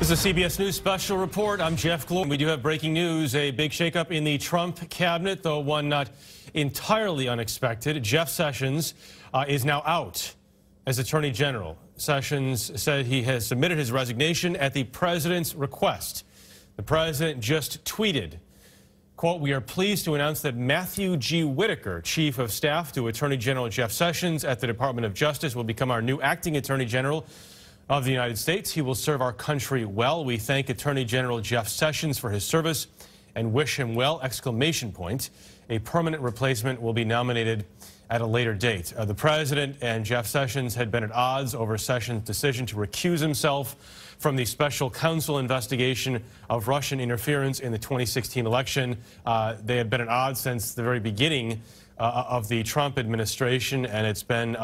This is a CBS News special report. I'm Jeff Glor. We do have breaking news. A big shakeup in the Trump cabinet, though one not entirely unexpected. Jeff Sessions is now out as Attorney General. Sessions said he has submitted his resignation at the president's request. The president just tweeted, quote, "We are pleased to announce that Matthew G. Whitaker, Chief of Staff to Attorney General Jeff Sessions at the Department of Justice, will become our new acting Attorney General of the United States. He will serve our country well. We thank Attorney General Jeff Sessions for his service and wish him well, exclamation point. A permanent replacement will be nominated at a later date." The president and Jeff Sessions had been at odds over Sessions' decision to recuse himself from the special counsel investigation of Russian interference in the 2016 election. They had been at odds since the very beginning of the Trump administration, and it's been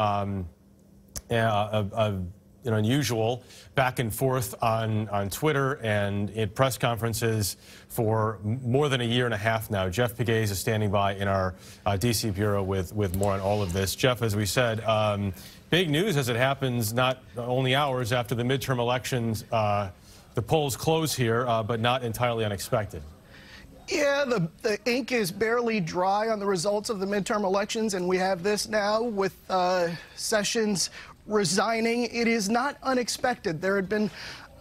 an unusual back and forth on Twitter and in press conferences for more than a year and a half now. Jeff Pegues is standing by in our D.C. bureau with more on all of this. Jeff, as we said, big news as it happens not only hours after the midterm elections. The polls close here, but not entirely unexpected. Yeah, the ink is barely dry on the results of the midterm elections, and we have this now with Sessions resigning. It is not unexpected. There had been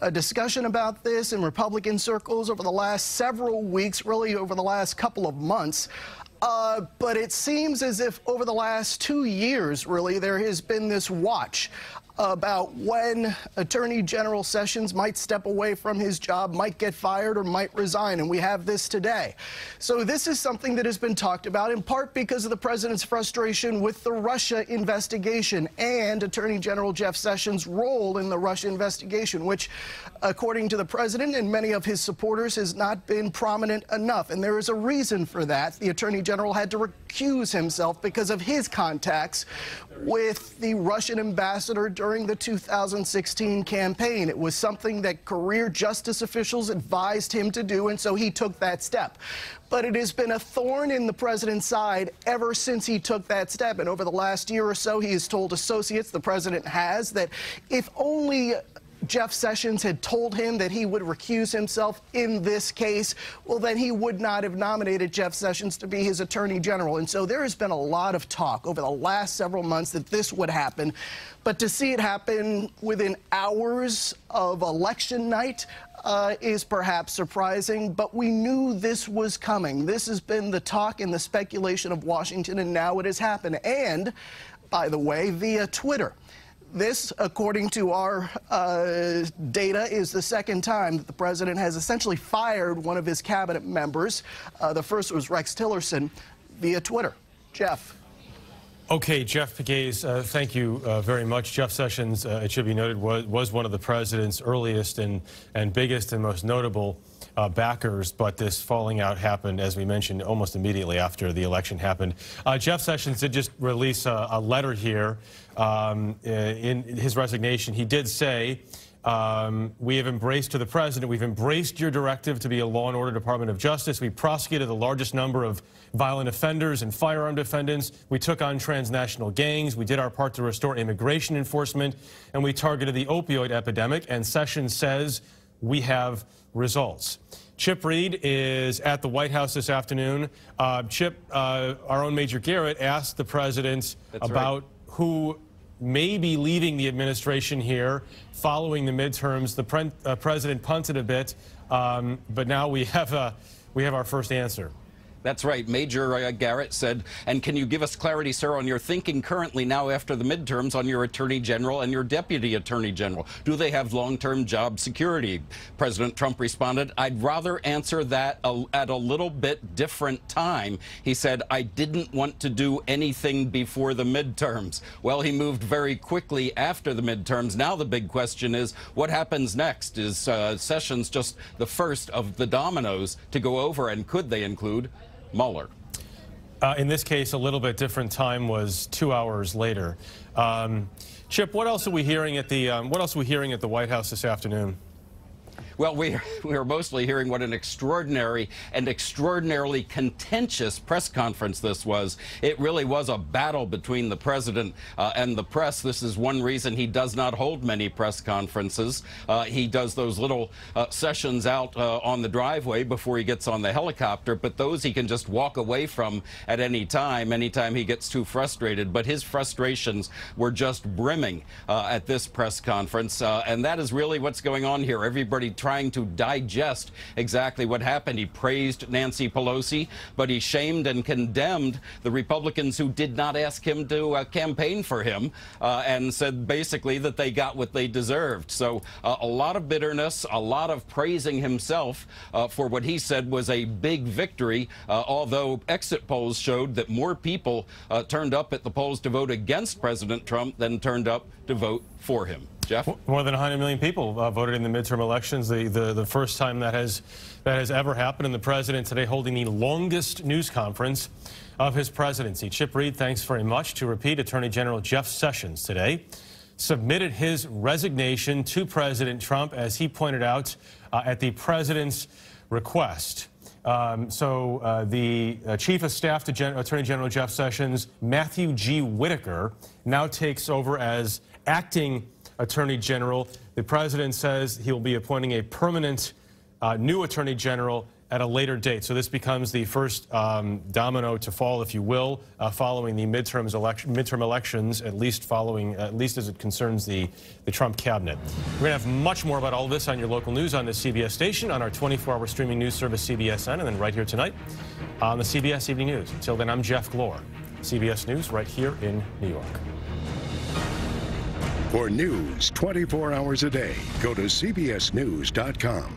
a discussion about this in Republican circles over the last several weeks, really over the last couple of months. But it seems as if over the last 2 years, really, there has been this watch about when Attorney General Sessions might step away from his job, might get fired, or might resign, and we have this today. So this is something that has been talked about, in part because of the president's frustration with the Russia investigation and Attorney General Jeff Sessions' role in the Russia investigation, which, according to the president and many of his supporters, has not been prominent enough. And there is a reason for that. The Attorney General had to recuse himself because of his contacts with the Russian ambassador during the 2016 campaign. It was something that career justice officials advised him to do, and so he took that step. But it has been a thorn in the president's side ever since he took that step. And over the last year or so, he has told associates, the president has, that if only Jeff Sessions had told him that he would recuse himself in this case, well, then he would not have nominated Jeff Sessions to be his attorney general. And so there has been a lot of talk over the last several months that this would happen. But to see it happen within hours of election night is perhaps surprising. But we knew this was coming. This has been the talk and the speculation of Washington, and now it has happened. And, by the way, via Twitter. This, according to our data, is the second time that the president has essentially fired one of his cabinet members. The first was Rex Tillerson via Twitter. Jeff. Okay, Jeff Pegues, thank you very much. Jeff Sessions, it should be noted, was one of the president's earliest and biggest and most notable backers, but this falling out happened, as we mentioned, almost immediately after the election happened. Jeff Sessions did just release a letter here in his resignation. He did say, we have embraced, to the president, we've embraced your directive to be a law and order Department of Justice. We prosecuted the largest number of violent offenders and firearm defendants. We took on transnational gangs. We did our part to restore immigration enforcement, and we targeted the opioid epidemic. And Sessions says we have results. Chip Reed is at the White House this afternoon. Chip, our own Major Garrett asked the president about who may be leaving the administration here following the midterms. The president punted a bit, but now we have our first answer. That's right. Major Garrett said, and can you give us clarity, sir, on your thinking currently now after the midterms on your Attorney General and your Deputy Attorney General? Do they have long-term job security? President Trump responded, I'd rather answer that at a little bit different time. He said, I didn't want to do anything before the midterms. Well, he moved very quickly after the midterms. Now the big question is, what happens next? Is Sessions just the first of the dominoes to go over, and could they include Mueller? In this case, a little bit different time was 2 hours later. Chip, what else are we hearing at the White House this afternoon? Well, we are mostly hearing what an extraordinary and extraordinarily contentious press conference this was. It really was a battle between the president and the press. This is one reason he does not hold many press conferences. He does those little sessions out on the driveway before he gets on the helicopter, but those he can just walk away from at any time, anytime he gets too frustrated. But his frustrations were just brimming at this press conference, and that is really what's going on here. Everybody trying to digest exactly what happened. He praised Nancy Pelosi, but he shamed and condemned the Republicans who did not ask him to campaign for him, and said basically that they got what they deserved. So a lot of bitterness, a lot of praising himself for what he said was a big victory, although exit polls showed that more people turned up at the polls to vote against President Trump than turned up to vote for him. Jeff? More than 100 million people voted in the midterm elections, the first time that has ever happened, and the president today holding the longest news conference of his presidency. Chip Reed, thanks very much. To repeat, Attorney General Jeff Sessions today submitted his resignation to President Trump, as he pointed out, at the president's request. The Chief of Staff to Attorney General Jeff Sessions, Matthew G. Whitaker, now takes over as acting Attorney General. The president says he will be appointing a permanent new Attorney General at a later date. So this becomes the first domino to fall, if you will, following the midterm elections, at least as it concerns the Trump cabinet. We're going to have much more about all of this on your local news on the CBS station, on our 24-hour streaming news service, CBSN, and then right here tonight on the CBS Evening News. Until then, I'm Jeff Glor, CBS News right here in New York. For news 24 hours a day, go to cbsnews.com.